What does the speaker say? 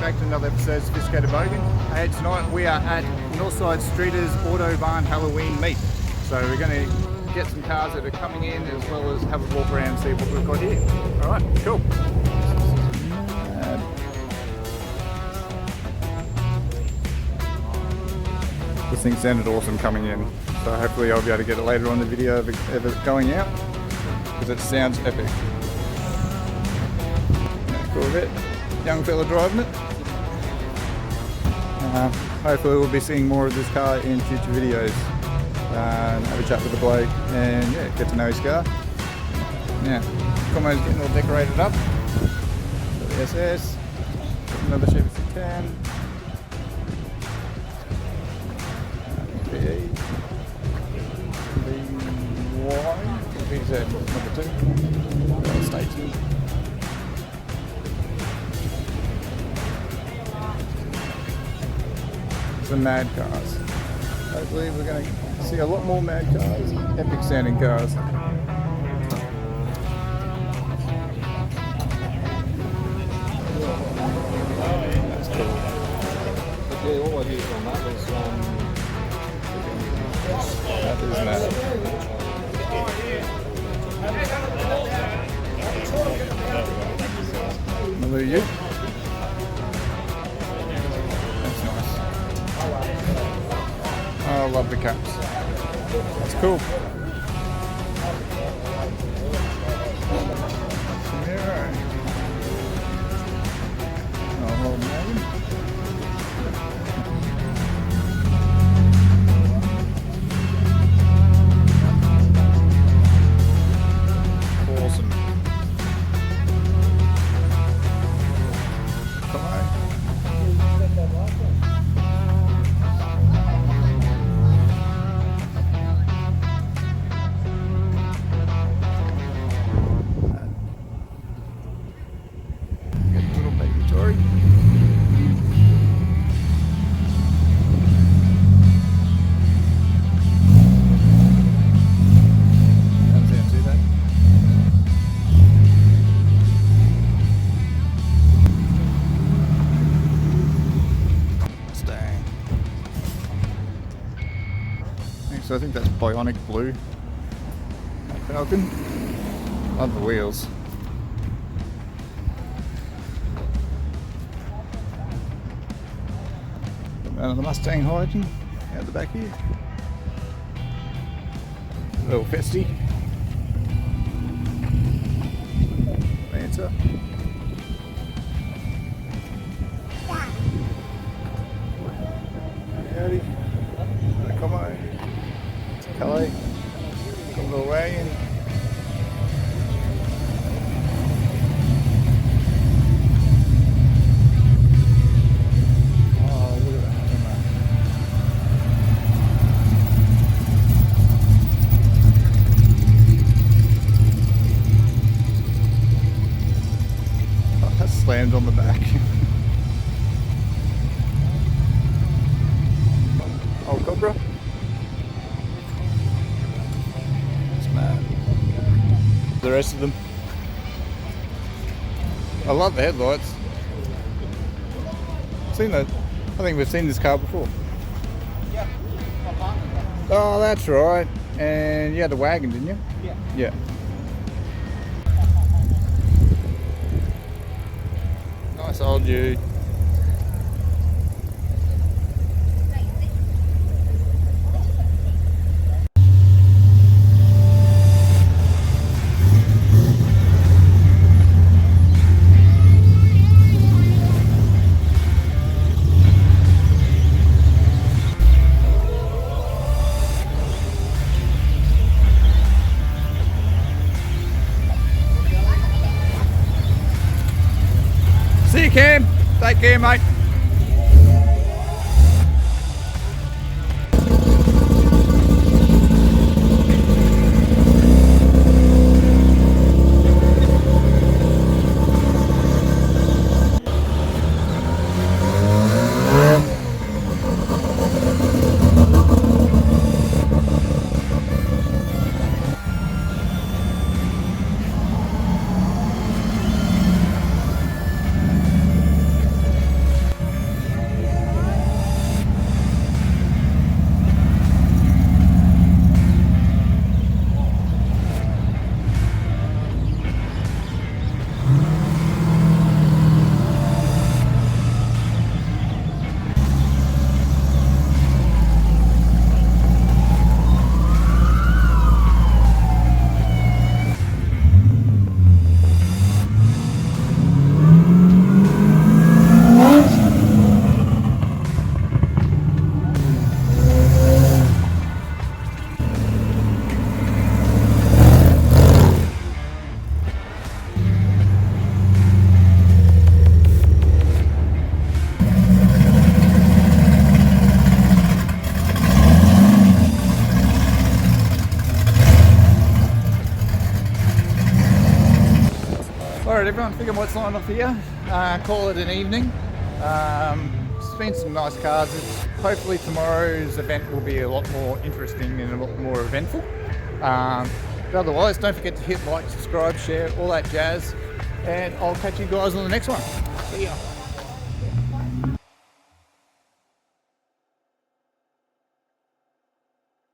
back to another episode of Sophisticated Bogan. Hey, tonight we are at Northside Streeters Auto Barn Halloween meet. So we're going to get some cars that are coming in as well as have a walk around and see what we've got here. Alright, cool. This thing sounded awesome coming in, so hopefully I'll be able to get it later on in the video of it going out, because it sounds epic. Corvette, young fella driving it. Hopefully we'll be seeing more of this car in future videos. Have a chat with the bloke and yeah, get to know his car. Yeah, Como's getting all decorated up. Got the SS, another Chevy C10. PE, VY, VZ number 2. Stay tuned. Some mad cars. Hopefully we're going to see a lot more mad cars, epic sounding cars. That's cool. But yeah, all I used on that was That is mad. Another you. I love the caps. That's cool. Yeah. Oh, man. Awesome. Come on. So I think that's Bionic Blue. Falcon. Love the wheels. And the Mustang hiding out the back here. A little festy. Lancer. Howdy. Come on. Kelly, come the way in. Oh, look at that. Oh, that slammed on the back. Oh, Cobra. The rest of them. I love the headlights. Seen that? I think we've seen this car before. yeah. Oh, that's right. And you had the wagon, didn't you? Yeah. Yeah. Nice old dude. See you, Cam. Take care, mate. Alright everyone, I think I might sign off here, call it an evening. It's been some nice cars. Hopefully tomorrow's event will be a lot more interesting and a lot more eventful. But otherwise, don't forget to hit like, subscribe, share, all that jazz, and I'll catch you guys on the next one. See ya.